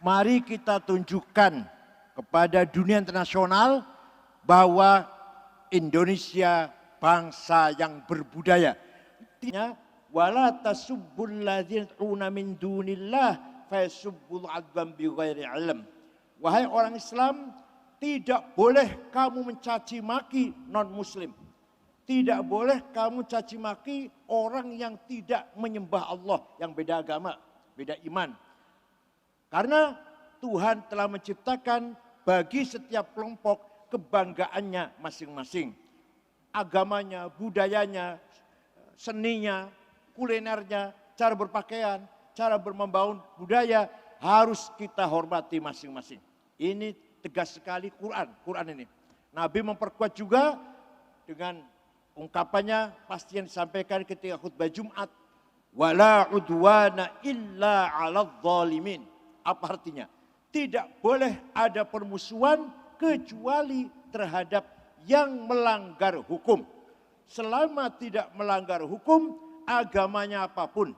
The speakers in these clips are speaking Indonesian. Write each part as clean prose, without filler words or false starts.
mari kita tunjukkan kepada dunia internasional bahwa Indonesia bangsa yang berbudaya. Artinya, wala tasubbul ladzina yad'una min dunillah fayasubbul adwan bighairi ilm. Wahai orang Islam, tidak boleh kamu mencaci maki non-muslim. Tidak boleh kamu caci maki orang yang tidak menyembah Allah, yang beda agama, beda iman. Karena Tuhan telah menciptakan bagi setiap kelompok kebanggaannya masing-masing. Agamanya, budayanya, seninya, kulinernya, cara berpakaian, cara membangun budaya harus kita hormati masing-masing. Ini tegas sekali Quran ini. Nabi memperkuat juga dengan ungkapannya pasti yang disampaikan ketika khutbah Jumat. Wala udwana illa 'alal zalimin. Apa artinya? Tidak boleh ada permusuhan kecuali terhadap yang melanggar hukum. Selama tidak melanggar hukum, agamanya apapun,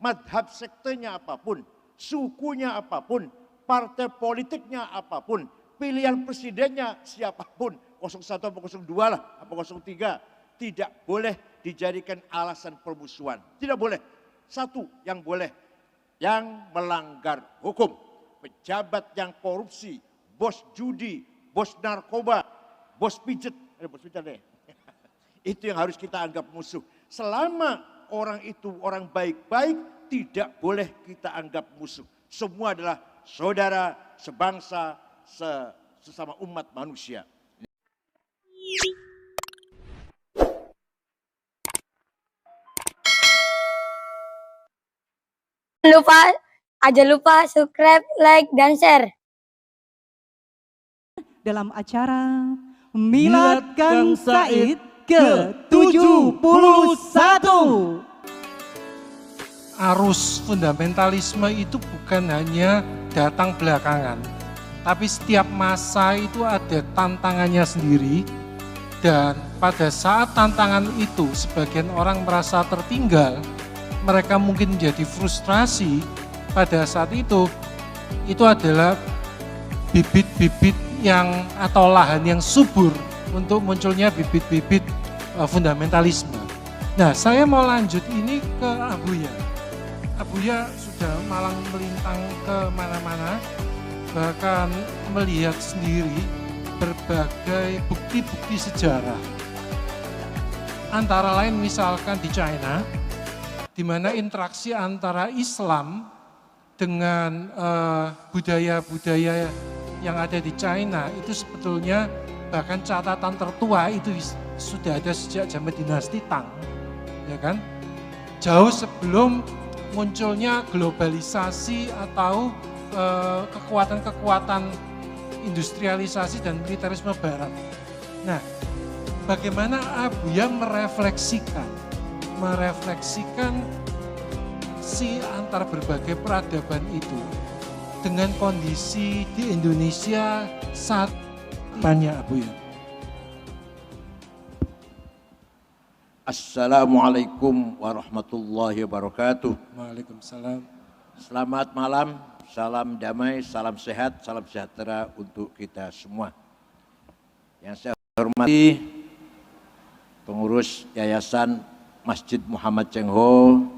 madhab sektenya apapun, sukunya apapun, partai politiknya apapun, pilihan presidennya siapapun, 01 atau 02 lah, apa 03, tidak boleh dijadikan alasan permusuhan. Tidak boleh. Satu yang boleh, yang melanggar hukum. Pejabat yang korupsi, bos judi, bos narkoba, bos pijet, itu yang harus kita anggap musuh. Selama orang itu orang baik-baik, tidak boleh kita anggap musuh. Semua adalah saudara, sebangsa, sesama umat manusia. Jangan lupa subscribe, like, dan share. Dalam acara Milad Kang Said ke-71. Arus fundamentalisme itu bukan hanya datang belakangan, tapi setiap masa itu ada tantangannya sendiri, dan pada saat tantangan itu sebagian orang merasa tertinggal, mereka mungkin menjadi frustrasi. Pada saat itu adalah bibit-bibit yang atau lahan yang subur untuk munculnya bibit-bibit fundamentalisme. Nah, saya mau lanjut ini ke Abuya. Abuya sudah malang melintang ke mana-mana, bahkan melihat sendiri berbagai bukti-bukti sejarah. Antara lain misalkan di China, di mana interaksi antara Islam dengan budaya-budaya yang ada di China itu sebetulnya bahkan catatan tertua itu sudah ada sejak zaman dinasti Tang, ya kan? Jauh sebelum munculnya globalisasi atau kekuatan-kekuatan industrialisasi dan militerisme Barat. Nah, bagaimana Abuya merefleksikan si antar berbagai peradaban itu dengan kondisi di Indonesia saat banyak Abuya. Assalamualaikum warahmatullahi wabarakatuh. Waalaikumsalam. Selamat malam, salam damai, salam sehat, salam sejahtera untuk kita semua. Yang saya hormati pengurus Yayasan Masjid Muhammad Cheng Ho,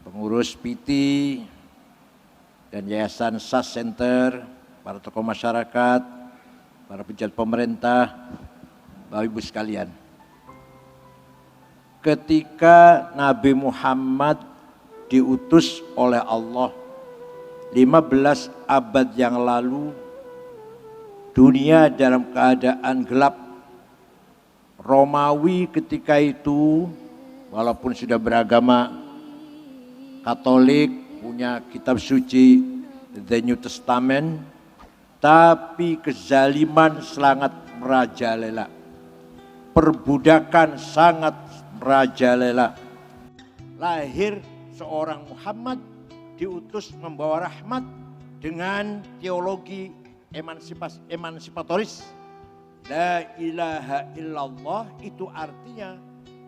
pengurus PT dan Yayasan SAS Center, para tokoh masyarakat, para pejabat pemerintah, Bapak Ibu sekalian. Ketika Nabi Muhammad diutus oleh Allah 15 abad yang lalu, dunia dalam keadaan gelap. Romawi ketika itu, walaupun sudah beragama Katolik, punya kitab suci The New Testament, tapi kezaliman sangat merajalela. Perbudakan sangat merajalela. Lahir seorang Muhammad diutus membawa rahmat dengan teologi emansipatoris. La ilaha illallah itu artinya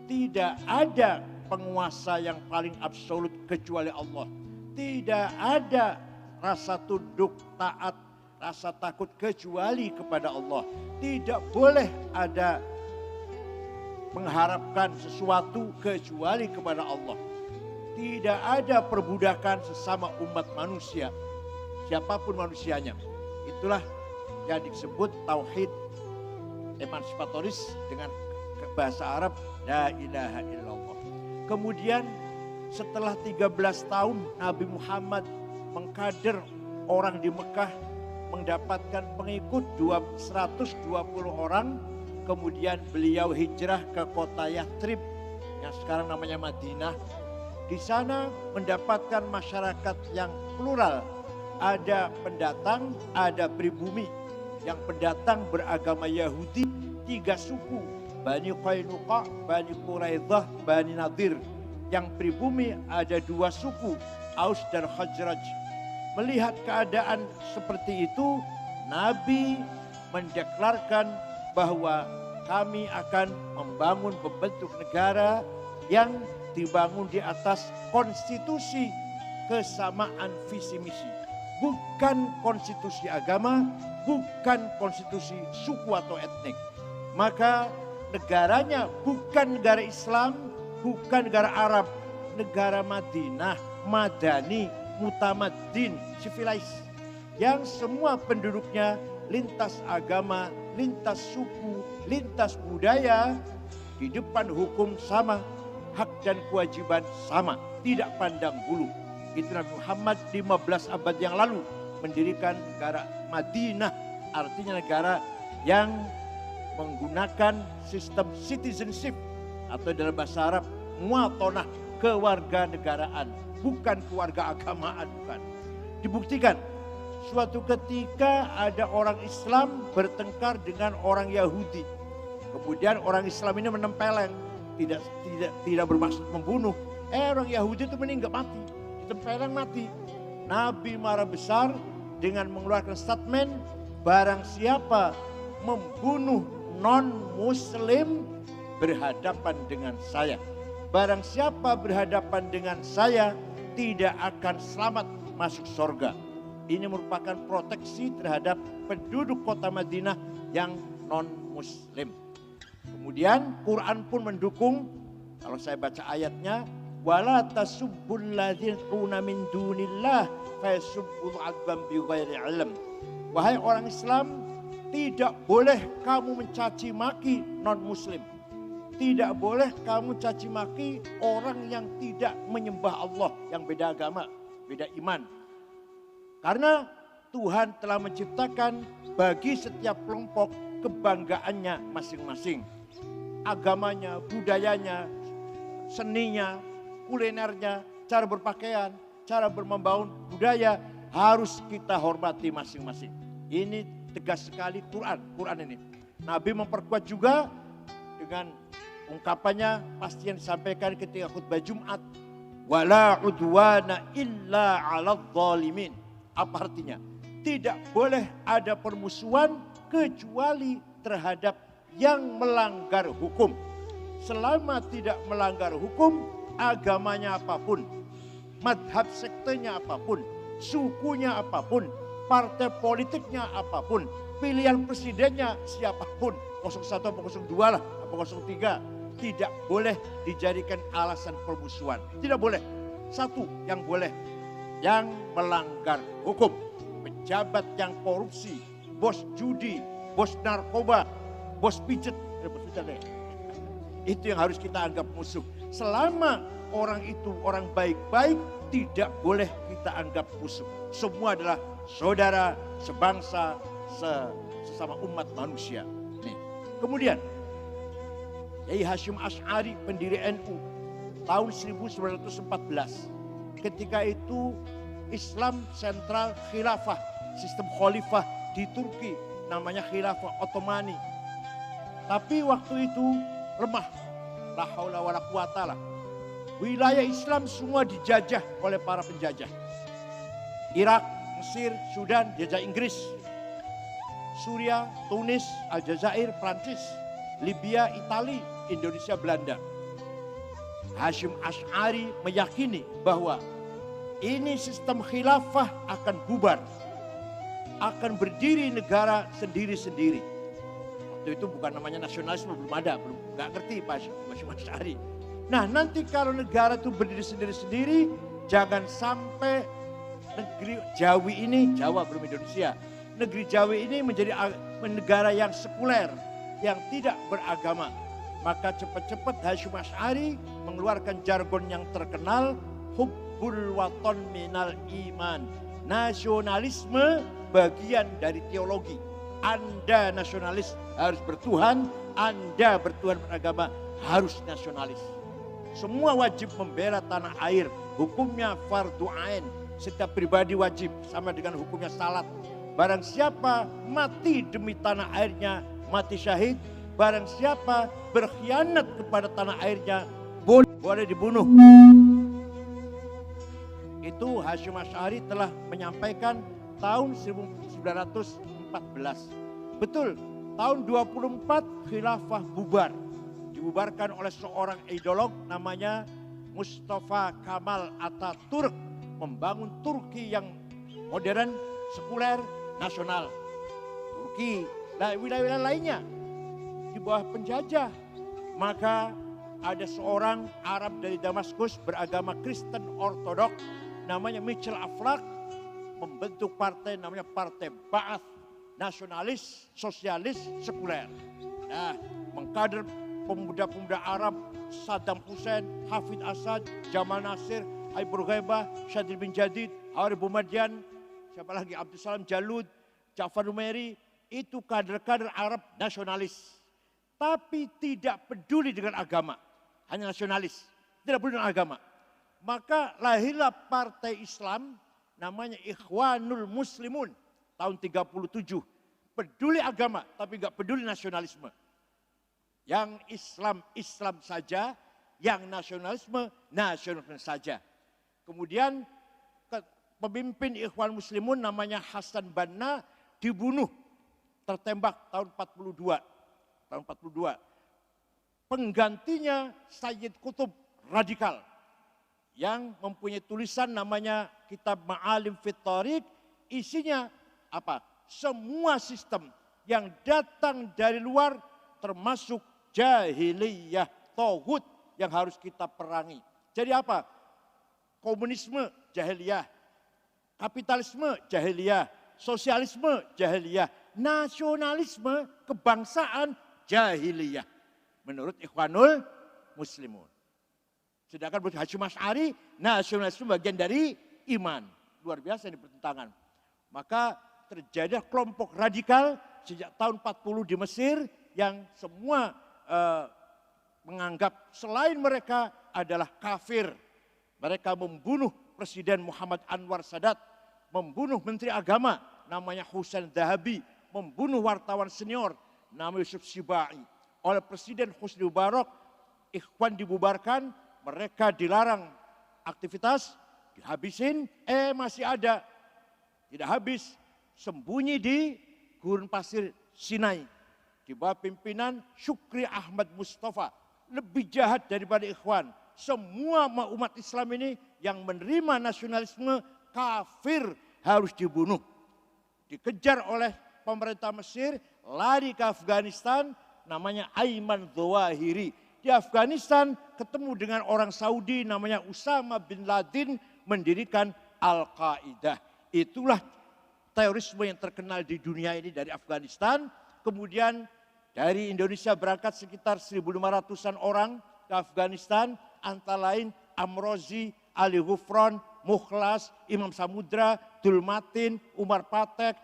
tidak ada penguasa yang paling absolut kecuali Allah. Tidak ada rasa tunduk, taat, rasa takut kecuali kepada Allah. Tidak boleh ada mengharapkan sesuatu kecuali kepada Allah. Tidak ada perbudakan sesama umat manusia, siapapun manusianya. Itulah yang disebut tauhid emansipatoris dengan bahasa Arab la ilaha illallah. Kemudian setelah 13 tahun Nabi Muhammad mengkader orang di Mekah, mendapatkan pengikut 120 orang. Kemudian beliau hijrah ke kota Yathrib yang sekarang namanya Madinah. Di sana mendapatkan masyarakat yang plural. Ada pendatang, ada pribumi. Yang pendatang beragama Yahudi, 3 suku. Bani Qainuqa, Bani Quraidah, Bani Nadir. Yang pribumi ada 2 suku, Aus dan Khazraj. Melihat keadaan seperti itu, Nabi mendeklarkan bahwa kami akan membangun membentuk negara yang dibangun di atas konstitusi kesamaan visi misi. Bukan konstitusi agama, bukan konstitusi suku atau etnik. Maka negaranya bukan negara Islam, bukan negara Arab, negara Madinah, Madani, Mutamaddin, civilized. Yang semua penduduknya lintas agama, lintas suku, lintas budaya, di depan hukum sama, hak dan kewajiban sama, tidak pandang bulu. Itu Nabi Muhammad 15 abad yang lalu mendirikan negara Madinah, artinya negara yang menggunakan sistem citizenship atau dalam bahasa Arab muatonah, kewarganegaraan, bukan kewargaagamaan, bukan. Dibuktikan suatu ketika ada orang Islam bertengkar dengan orang Yahudi. Kemudian orang Islam ini menempeleng, tidak bermaksud membunuh. Orang Yahudi itu meninggal mati, ditempeleng mati. Nabi marah besar dengan mengeluarkan statement, barang siapa membunuh non-muslim berhadapan dengan saya. Barang siapa berhadapan dengan saya tidak akan selamat masuk surga. Ini merupakan proteksi terhadap penduduk kota Madinah yang non-muslim. Kemudian Quran pun mendukung, kalau saya baca ayatnya, wala tasubbul ladzina min dunillah fayasubbul adban bighairi ilm. Wahai orang Islam, tidak boleh kamu mencaci maki non-muslim. Tidak boleh kamu caci maki orang yang tidak menyembah Allah, yang beda agama, beda iman. Karena Tuhan telah menciptakan bagi setiap kelompok kebanggaannya masing-masing. Agamanya, budayanya, seninya, kulinernya, cara berpakaian, cara membangun budaya harus kita hormati masing-masing. Ini tegas sekali Quran ini. Nabi memperkuat juga dengan ungkapannya pasti yang disampaikan ketika khutbah Jumat. Wala udwana illa 'alal zalimin. Apa artinya? Tidak boleh ada permusuhan kecuali terhadap yang melanggar hukum. Selama tidak melanggar hukum, agamanya apapun, madhab sektenya apapun, sukunya apapun, partai politiknya apapun, pilihan presidennya siapapun, 01 atau 02 lah, atau 03, tidak boleh dijadikan alasan permusuhan. Tidak boleh. Satu yang boleh, yang melanggar hukum. Pejabat yang korupsi, bos judi, bos narkoba, bos pijet. Itu yang harus kita anggap musuh. Selama orang itu orang baik-baik, tidak boleh kita anggap musuh. Semua adalah saudara, sebangsa, sesama umat manusia. Nih. Kemudian, Yai Hashim Asy'ari, pendiri NU, tahun 1914. Ketika itu Islam sentral khilafah, sistem khalifah di Turki, namanya khilafah Ottomani. Tapi waktu itu lemah, la haula wala quwata lah. Wilayah Islam semua dijajah oleh para penjajah. Irak, Mesir, Sudan, jajah Inggris. Suria, Tunis, Aljazair, Prancis. Libya, Itali, Indonesia, Belanda. Hashim Asy'ari meyakini bahwa ini sistem khilafah akan bubar. Akan berdiri negara sendiri-sendiri. Waktu itu bukan namanya nasionalisme, belum ada, nggak ngerti Pak Asy'ari. Nah nanti kalau negara itu berdiri sendiri-sendiri, jangan sampai negeri Jawi ini, Jawa belum Indonesia, negeri Jawi ini menjadi negara yang sekuler, yang tidak beragama. Maka cepat-cepat Hasyim Asy'ari mengeluarkan jargon yang terkenal, hubbul waton minal iman. Nasionalisme bagian dari teologi. Anda nasionalis harus bertuhan, Anda bertuhan beragama harus nasionalis. Semua wajib membela tanah air, hukumnya fardu ain. Setiap pribadi wajib, sama dengan hukumnya salat. Barang siapa mati demi tanah airnya, mati syahid. Barang siapa berkhianat kepada tanah airnya, boleh dibunuh. Itu Hasyim Asy'ari telah menyampaikan tahun 1914. Betul, tahun 24 khilafah bubar. Dibubarkan oleh seorang ideolog namanya Mustafa Kemal Atatürk. Membangun Turki yang modern, sekuler, nasional. Turki, wilayah-wilayah lainnya di bawah penjajah. Maka ada seorang Arab dari Damaskus beragama Kristen Ortodok namanya Michel Aflaq membentuk partai namanya Partai Ba'ath, nasionalis, sosialis, sekuler. Nah, mengkader pemuda-pemuda Arab, Saddam Hussein, Hafid Asad, Jamal Nasir, Aibur Ghaibah, Syadil bin Jadid, Harib Bumadian, siapa lagi, Abdul Salam Jalud, Ja'far Numeri, itu kader-kader Arab nasionalis. Tapi tidak peduli dengan agama, hanya nasionalis, tidak peduli dengan agama. Maka lahirlah partai Islam namanya Ikhwanul Muslimun tahun 37. Peduli agama tapi enggak peduli nasionalisme. Yang Islam, Islam saja, yang nasionalisme, nasionalisme saja. Kemudian pemimpin Ikhwan Muslimun namanya Hasan Banna dibunuh, tertembak tahun 42. Tahun 42. Penggantinya Sayyid Qutb radikal yang mempunyai tulisan namanya Kitab Ma'alim fit Thariq, isinya apa? Semua sistem yang datang dari luar termasuk jahiliyah, tauhid yang harus kita perangi. Jadi apa? Komunisme jahiliyah, kapitalisme jahiliyah, sosialisme jahiliyah, nasionalisme kebangsaan jahiliyah menurut Ikhwanul Muslimun. Sedangkan menurut Hasyim Asy'ari, nasionalisme bagian dari iman. Luar biasa ini pertentangan. Maka terjadi kelompok radikal sejak tahun 40 di Mesir yang semua menganggap selain mereka adalah kafir. Mereka membunuh Presiden Muhammad Anwar Sadat, membunuh Menteri Agama namanya Husain Dhahabi, membunuh wartawan senior namanya Yusuf Sibai. Oleh Presiden Husni Mubarak, Ikhwan dibubarkan, mereka dilarang aktivitas, dihabisin, masih ada. Tidak habis, sembunyi di gurun pasir Sinai. Di bawah pimpinan Syukri Ahmad Mustafa. Lebih jahat daripada Ikhwan. Semua umat Islam ini yang menerima nasionalisme kafir harus dibunuh. Dikejar oleh pemerintah Mesir, lari ke Afghanistan, namanya Ayman Zawahiri. Di Afghanistan ketemu dengan orang Saudi namanya Usama bin Laden mendirikan Al-Qaeda. Itulah terorisme yang terkenal di dunia ini dari Afghanistan. Kemudian dari Indonesia berangkat sekitar 1.500-an orang ke Afghanistan. Antara lain Amrozi, Ali Ghufron, Mukhlas, Imam Samudra, Dulmatin, Umar Patek,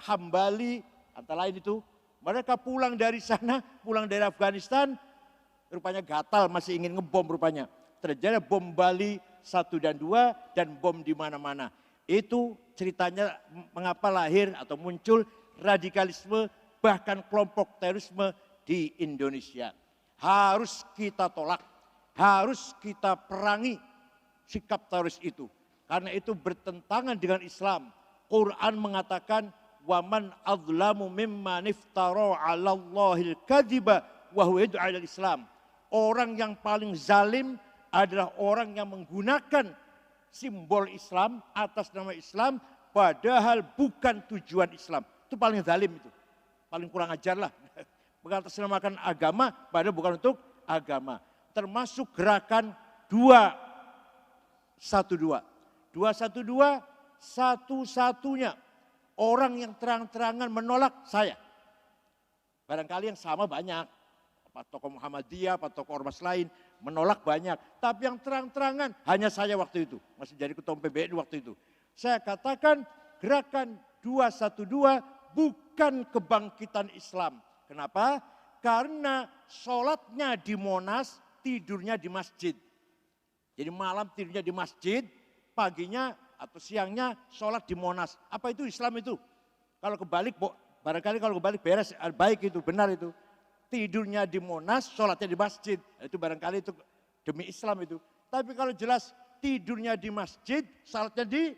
Hambali, antara lain itu. Mereka pulang dari sana, pulang dari Afghanistan, rupanya gatal, masih ingin ngebom rupanya. Terjadi bom Bali 1 dan 2 dan bom di mana-mana. Itu ceritanya mengapa lahir atau muncul radikalisme bahkan kelompok terorisme di Indonesia. Harus kita tolak, harus kita perangi sikap teroris itu. Karena itu bertentangan dengan Islam. Quran mengatakan waman adzlamu mimman iftara 'alallahil kadziba wa huwa yad'u ilal Islam. Orang yang paling zalim adalah orang yang menggunakan simbol Islam, atas nama Islam, padahal bukan tujuan Islam. Itu paling zalim itu. Paling kurang ajar lah. Mengatasnamakan agama, padahal bukan untuk agama. Termasuk gerakan 212. 212 satu-satunya orang yang terang-terangan menolak saya. Barangkali yang sama banyak. Pak tokoh Muhammadiyah, Pak tokoh ormas lain menolak banyak. Tapi yang terang-terangan hanya saya waktu itu. Masih jadi ketua PBNU waktu itu. Saya katakan gerakan 212 bukan kebangkitan Islam. Kenapa? Karena sholatnya di Monas, tidurnya di masjid. Jadi malam tidurnya di masjid, paginya atau siangnya sholat di Monas. Apa itu Islam itu? Kalau kebalik, barangkali kalau kebalik beres, baik itu, benar itu. Tidurnya di Monas, sholatnya di masjid. Itu barangkali itu demi Islam itu. Tapi kalau jelas tidurnya di masjid, sholatnya di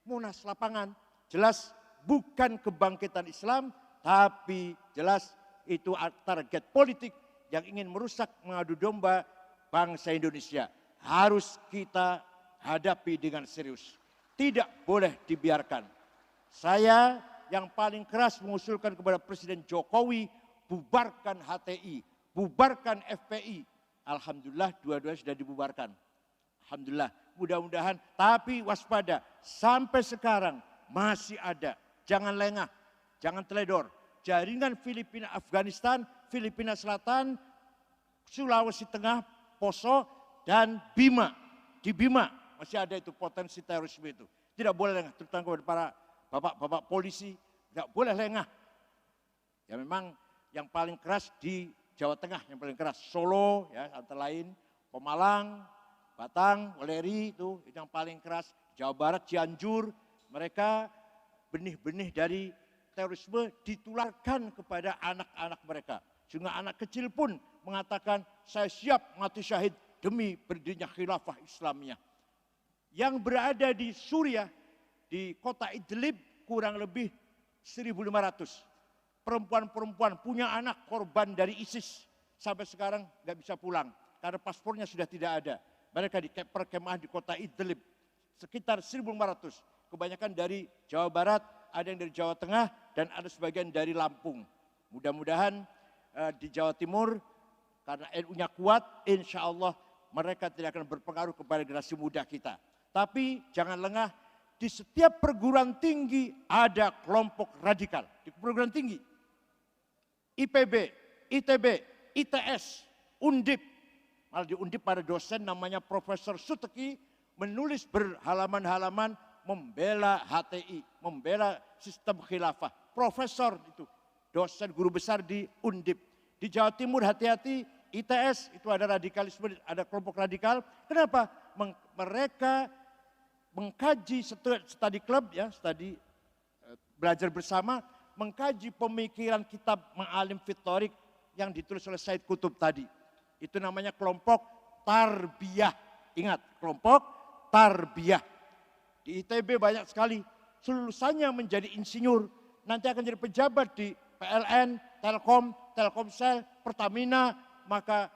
Monas lapangan. Jelas bukan kebangkitan Islam, tapi jelas itu target politik yang ingin merusak, mengadu domba bangsa Indonesia. Harus kita hadapi dengan serius. Tidak boleh dibiarkan. Saya yang paling keras mengusulkan kepada Presiden Jokowi, bubarkan HTI, bubarkan FPI. Alhamdulillah dua-duanya sudah dibubarkan. Alhamdulillah, mudah-mudahan, tapi waspada. Sampai sekarang masih ada. Jangan lengah, jangan teledor. Jaringan Filipina, Afghanistan, Filipina Selatan, Sulawesi Tengah, Poso, dan Bima. Di Bima masih ada itu potensi terorisme itu. Tidak boleh lengah, terutama kepada para bapak-bapak polisi. Tidak boleh lengah. Ya memang yang paling keras di Jawa Tengah, yang paling keras Solo, ya antara lain Pemalang, Batang, Weleri itu yang paling keras. Jawa Barat, Cianjur, mereka benih-benih dari terorisme ditularkan kepada anak-anak mereka. Sehingga anak kecil pun mengatakan saya siap mati syahid demi berdirinya khilafah Islamiyah. Yang berada di Suriah, di kota Idlib kurang lebih 1.500. Perempuan-perempuan punya anak korban dari ISIS. Sampai sekarang nggak bisa pulang karena paspornya sudah tidak ada. Mereka di perkemahan di kota Idlib. Sekitar 1.500. Kebanyakan dari Jawa Barat, ada yang dari Jawa Tengah, dan ada sebagian dari Lampung. Mudah-mudahan di Jawa Timur, karena NU-nya kuat, insya Allah mereka tidak akan berpengaruh kepada generasi muda kita. Tapi jangan lengah, di setiap perguruan tinggi ada kelompok radikal. Di perguruan tinggi, IPB, ITB, ITS, Undip. Malah di Undip ada dosen namanya Profesor Suteki menulis berhalaman-halaman membela HTI, membela sistem khilafah. Profesor itu, dosen guru besar di Undip. Di Jawa Timur hati-hati, ITS itu ada radikalisme, ada kelompok radikal. Kenapa? Mereka mengkaji study club, ya, study belajar bersama, mengkaji pemikiran kitab Ma'alim Fitorik yang ditulis oleh Said Kutub tadi. Itu namanya kelompok tarbiyah. Ingat, kelompok tarbiyah. Di ITB banyak sekali, lulusannya menjadi insinyur, nanti akan jadi pejabat di PLN, Telkom, Telkomsel, Pertamina. Maka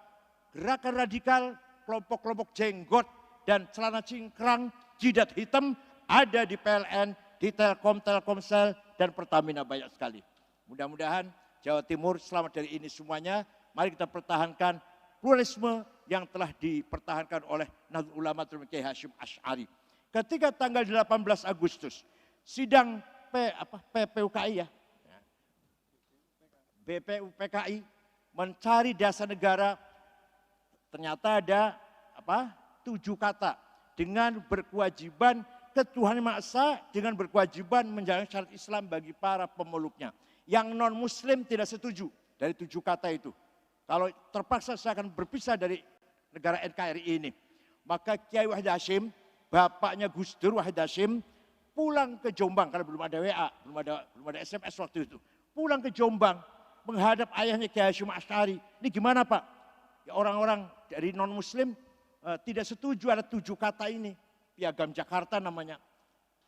gerakan radikal, kelompok-kelompok jenggot dan celana cingkrang, jidat hitam ada di PLN, di Telkom, Telkomsel, dan Pertamina banyak sekali. Mudah-mudahan Jawa Timur selamat dari ini semuanya. Mari kita pertahankan pluralisme yang telah dipertahankan oleh Nahdlatul Ulama Kiai Hasyim Asy'ari. Ketika tanggal 18 Agustus, sidang PPUKI, ya, BPUPKI mencari dasar negara, ternyata ada 7 kata dengan berkewajiban ketuhanan Maha Esa, dengan berkewajiban menjalankan syariat Islam bagi para pemeluknya. Yang non Muslim tidak setuju dari 7 kata itu. Kalau terpaksa saya akan berpisah dari negara NKRI ini, maka Kiai Wahid Hasyim, bapaknya Gus Dur Wahid Hasyim, pulang ke Jombang karena belum ada WA, belum ada SMS waktu itu. Pulang ke Jombang menghadap ayahnya Kiai Hasyim Asy'ari. Ini gimana Pak? Ya, orang-orang dari non Muslim tidak setuju ada 7 kata ini. Piagam Jakarta namanya.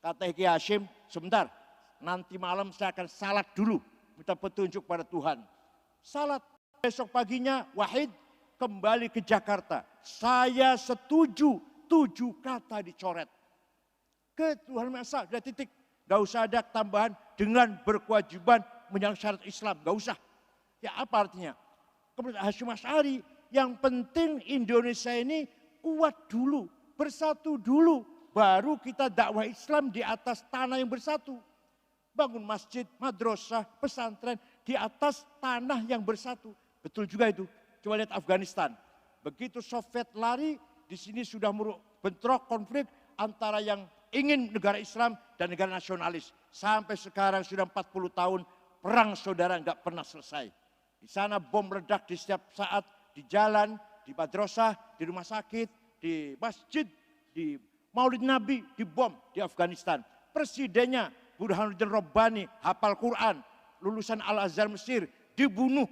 Kata Kiai Hasyim, sebentar, nanti malam saya akan salat dulu, minta petunjuk pada Tuhan. Salat, besok paginya Wahid kembali ke Jakarta. Saya setuju 7 kata dicoret. Ketuhanan Maha Esa, sudah titik. Gak usah ada tambahan dengan berkewajiban menyalahi syarat Islam, gak usah. Ya apa artinya? Kemudian Hasyim Asy'ari, yang penting Indonesia ini kuat dulu, bersatu dulu. Baru kita dakwah Islam di atas tanah yang bersatu. Bangun masjid, madrasah, pesantren di atas tanah yang bersatu. Betul juga itu. Coba lihat Afghanistan. Begitu Soviet lari, di sini sudah bentrok konflik antara yang ingin negara Islam dan negara nasionalis. Sampai sekarang sudah 40 tahun perang saudara nggak pernah selesai. Di sana bom meledak di setiap saat, di jalan, di madrasah, di rumah sakit, di masjid, di Maulid Nabi, di bom di Afghanistan. Presidennya Burhanuddin Rabbani, hafal Quran, lulusan Al-Azhar Mesir, dibunuh.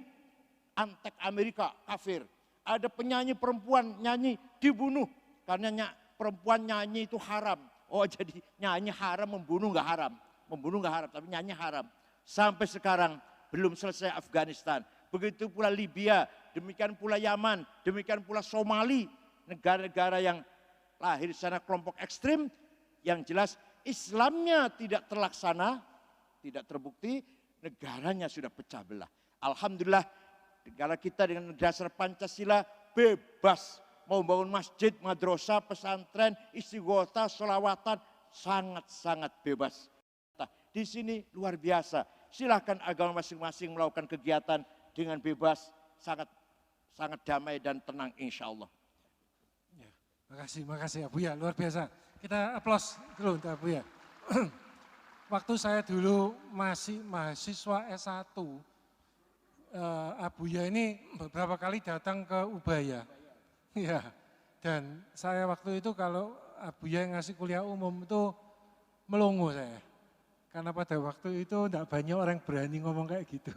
Antek Amerika, kafir. Ada penyanyi perempuan nyanyi, dibunuh. Karena perempuan nyanyi itu haram. Oh jadi nyanyi haram, membunuh nggak haram. Membunuh nggak haram, tapi nyanyi haram. Sampai sekarang belum selesai Afghanistan. Begitu pula Libya, demikian pula Yaman, demikian pula Somali. Negara-negara yang lahir di sana kelompok ekstrim. Yang jelas Islamnya tidak terlaksana, tidak terbukti, negaranya sudah pecah belah. Alhamdulillah negara kita dengan dasar Pancasila bebas. Mau bangun masjid, madrasah, pesantren, istighotha, sholawatan, sangat-sangat bebas. Nah, di sini luar biasa. Silahkan agama masing-masing melakukan kegiatan dengan bebas, sangat damai dan tenang insya Allah. Ya, makasih Abu ya, luar biasa. Kita aplaus dulu untuk Abu ya. Waktu saya dulu masih mahasiswa S1, Abu ya ini beberapa kali datang ke Ubaya. Ya, dan saya waktu itu kalau Abu ya ngasih kuliah umum itu melongo saya. Karena pada waktu itu enggak banyak orang berani ngomong kayak gitu.